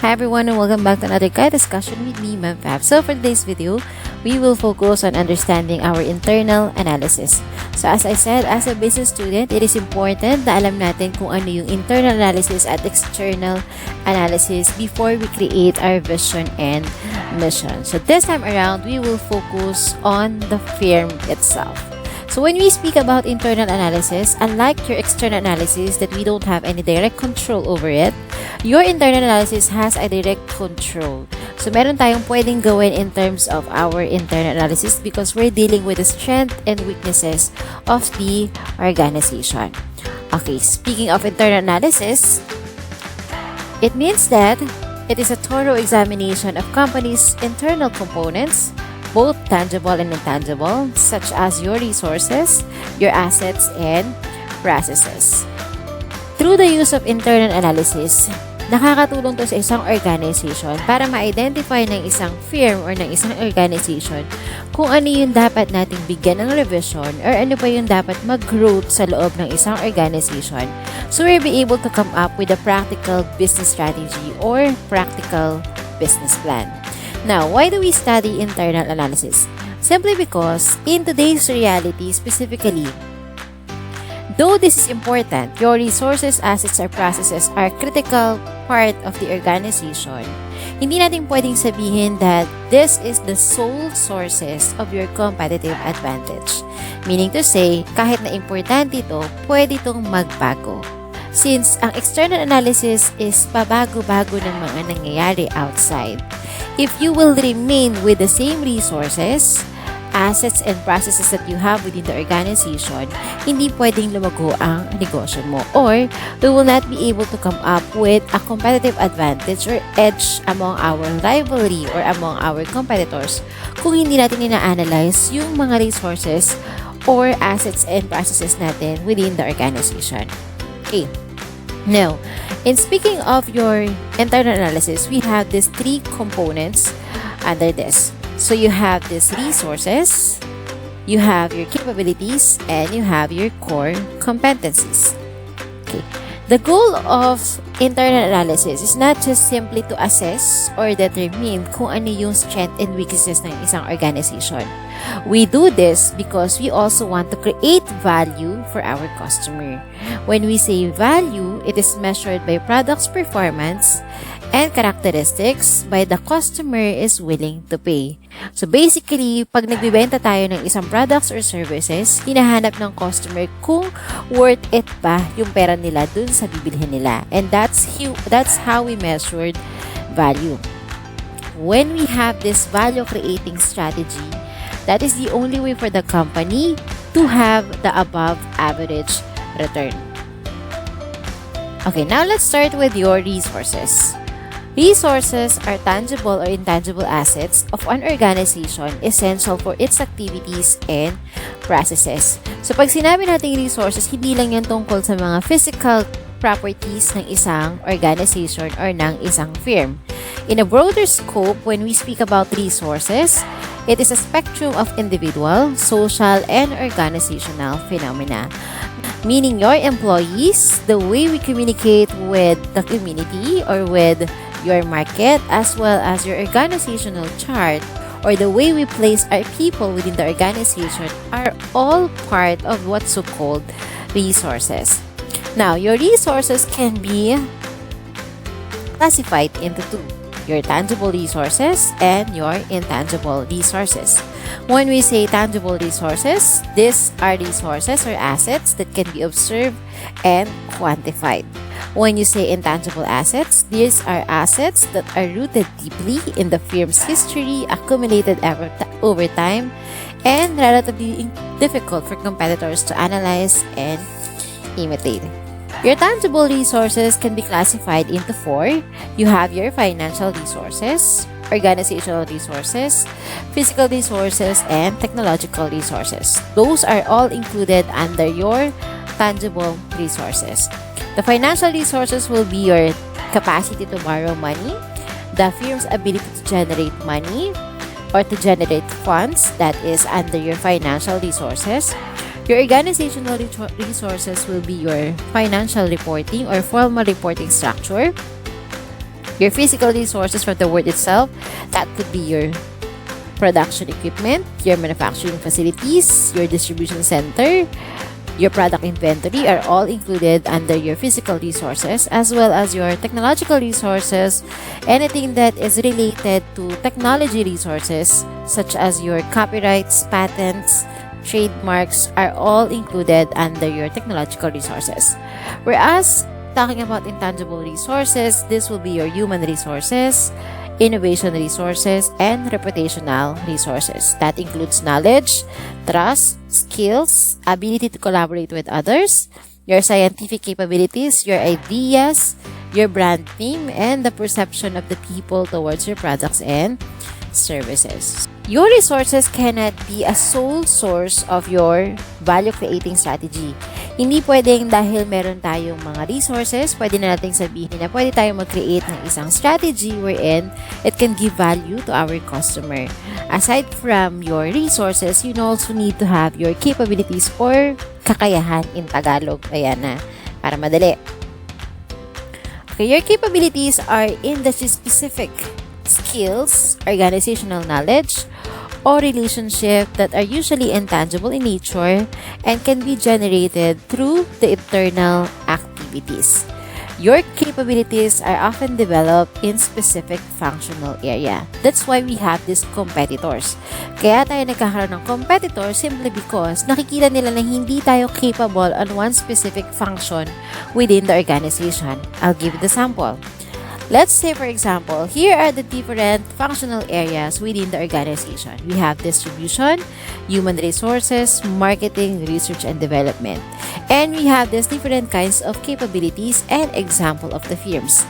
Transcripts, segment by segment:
Hi everyone and welcome back to another guide discussion with me, Ma'am Fab. So for today's video, we will focus on understanding our internal analysis. So as I said, as a business student, it is important na alam natin kung ano yung internal analysis at external analysis before we create our vision and mission. So this time around, we will focus on the firm itself. So when we speak about internal analysis, unlike your external analysis that we don't have any direct control over it, your internal analysis has a direct control. So meron tayong pwedeng gawin in terms of our internal analysis because we're dealing with the strength and weaknesses of the organization. Okay, speaking of internal analysis, it means that it is a thorough examination of company's internal components, both tangible and intangible, such as your resources, your assets, and processes. Through the use of internal analysis, nakakatulong to sa isang organization para ma-identify ng isang firm or ng isang organization kung ano yung dapat nating bigyan ng revision or ano pa yung dapat mag-growth sa loob ng isang organization. So we'll be able to come up with a practical business strategy or practical business plan. Now, why do we study internal analysis? Simply because in today's reality specifically, though this is important, your resources, assets, or processes are critical part of the organization, hindi natin pwedeng sabihin that this is the sole sources of your competitive advantage. Meaning to say, kahit na importante ito, pwede itong magbago. Since ang external analysis is pabago-bago ng mga nangyayari outside. If you will remain with the same resources, assets, and processes that you have within the organization, hindi pwedeng lumago ang negosyo mo. Or, we will not be able to come up with a competitive advantage or edge among our rivalry or among our competitors kung hindi natin ina-analyze yung mga resources or assets and processes natin within the organization. Okay. Now, in speaking of your internal analysis, we have these three components under this. So you have these resources, you have your capabilities, and you have your core competencies. Okay. The goal of internal analysis is not just simply to assess or determine kung ano yung strength and weaknesses ng isang organization. We do this because we also want to create value for our customer. When we say value, it is measured by product's performance and characteristics by the customer is willing to pay. So basically, pag nagbibenta tayo ng isang products or services, hinahanap ng customer kung worth it ba yung pera nila dun sa bibilhin nila. And that's how we measured value. When we have this value creating strategy, that is the only way for the company to have the above average return. Okay, now let's start with your resources. Resources are tangible or intangible assets of an organization essential for its activities and processes. So pag sinabi nating resources, hindi lang yan tungkol sa mga physical properties ng isang organization or ng isang firm. In a broader scope, when we speak about resources, it is a spectrum of individual, social, and organizational phenomena. Meaning your employees, the way we communicate with the community or with your market, as well as your organizational chart or the way we place our people within the organization are all part of what's so-called resources. Now, your resources can be classified into two: your tangible resources and your intangible resources. When we say tangible resources, these are resources or assets that can be observed and quantified. When you say intangible assets, these are assets that are rooted deeply in the firm's history, accumulated over time, and relatively difficult for competitors to analyze and imitate. Your tangible resources can be classified into four. You have your financial resources, organizational resources, physical resources, and technological resources. Those are all included under your tangible resources. The financial resources will be your capacity to borrow money, the firm's ability to generate money or to generate funds, that is under your financial resources. Your organizational resources will be your financial reporting or formal reporting structure. Your physical resources from the word itself, that could be your production equipment, your manufacturing facilities, your distribution center, your product inventory are all included under your physical resources, as well as your technological resources, anything that is related to technology resources such as your copyrights, patents, trademarks are all included under your technological resources. Whereas talking about intangible resources, this will be your human resources, innovation resources, and reputational resources. That includes knowledge, trust, skills, ability to collaborate with others, your scientific capabilities, your ideas, your brand name, and the perception of the people towards your products and services. Your resources cannot be a sole source of your value creating strategy. Hindi pwedeng dahil meron tayong mga resources, pwede na nating sabihin na pwede tayong mag-create ng isang strategy wherein it can give value to our customer. Aside from your resources, you also need to have your capabilities or kakayahan in Tagalog. Ayan na, para madali. Okay, your capabilities are industry-specific skills, organizational knowledge, or relationship that are usually intangible in nature and can be generated through the internal activities. Your capabilities are often developed in specific functional area. That's why we have these competitors. Kaya tayo nagkakaroon ng competitors simply because nakikita nila na hindi tayo capable on one specific function within the organization. I'll give you the sample. Let's say, for example, here are the different functional areas within the organization. We have distribution, human resources, marketing, research and development. And we have these different kinds of capabilities and example of the firms.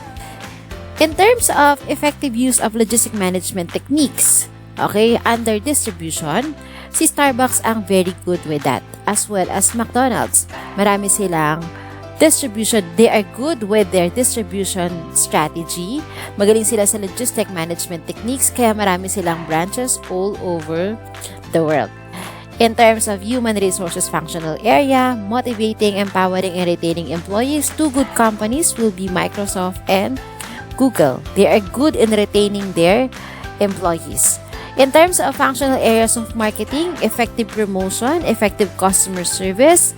In terms of effective use of logistic management techniques, okay, under distribution, si Starbucks ang very good with that, as well as McDonald's. Marami silang distribution, they are good with their distribution strategy. Magaling sila sa logistic management techniques, kaya marami silang branches all over the world. In terms of human resources functional area, motivating, empowering, and retaining employees, two good companies will be Microsoft and Google. They are good in retaining their employees. In terms of functional areas of marketing, effective promotion, effective customer service,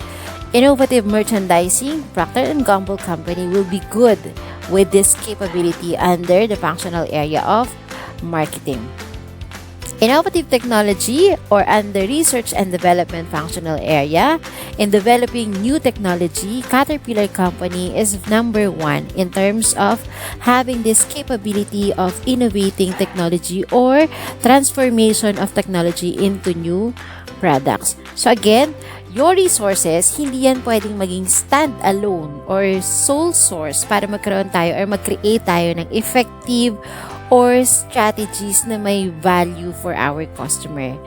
innovative merchandising, Procter & Gamble Company will be good with this capability under the functional area of marketing. Innovative technology or under research and development functional area, in developing new technology, Caterpillar Company is number one in terms of having this capability of innovating technology or transformation of technology into new products. So again, your resources, hindi yan pwedeng maging stand-alone or sole source para magkaroon tayo or mag-create tayo ng effective or strategies na may value for our customer.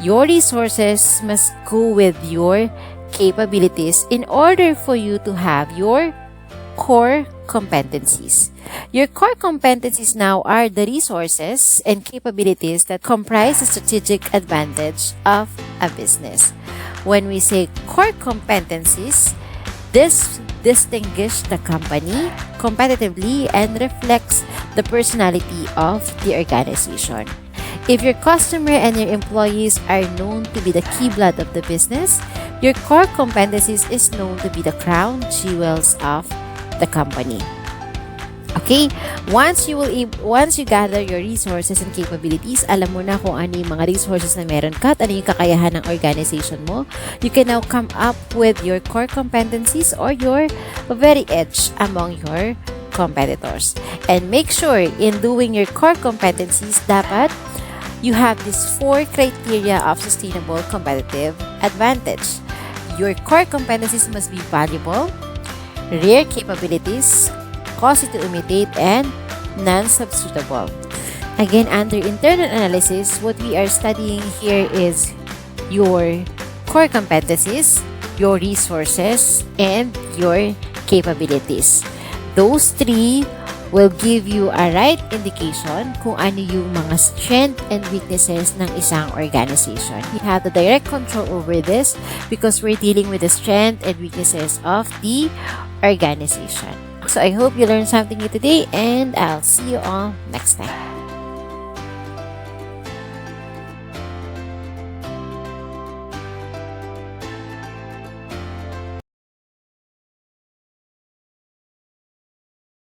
Your resources must go with your capabilities in order for you to have your core competencies. Your core competencies now are the resources and capabilities that comprise the strategic advantage of a business. When we say core competencies, this distinguishes the company competitively and reflects the personality of the organization. If your customer and your employees are known to be the key blood of the business, your core competencies is known to be the crown jewels of the company. Okay, once you gather your resources and capabilities, alam mo na kung ano yung mga resources na meron ka at ano yung kakayahan ng organization mo, you can now come up with your core competencies or your very edge among your competitors. And make sure in doing your core competencies, dapat you have these 4 criteria of sustainable competitive advantage. Your core competencies must be valuable, rare capabilities, costly to imitate, and non-substitutable. Again, under internal analysis, what we are studying here is your core competencies, your resources, and your capabilities. Those 3 will give you a right indication kung ano yung mga strength and weaknesses ng isang organization. You have the direct control over this because we're dealing with the strength and weaknesses of the organization. So I hope you learned something new today, and I'll see you all next time.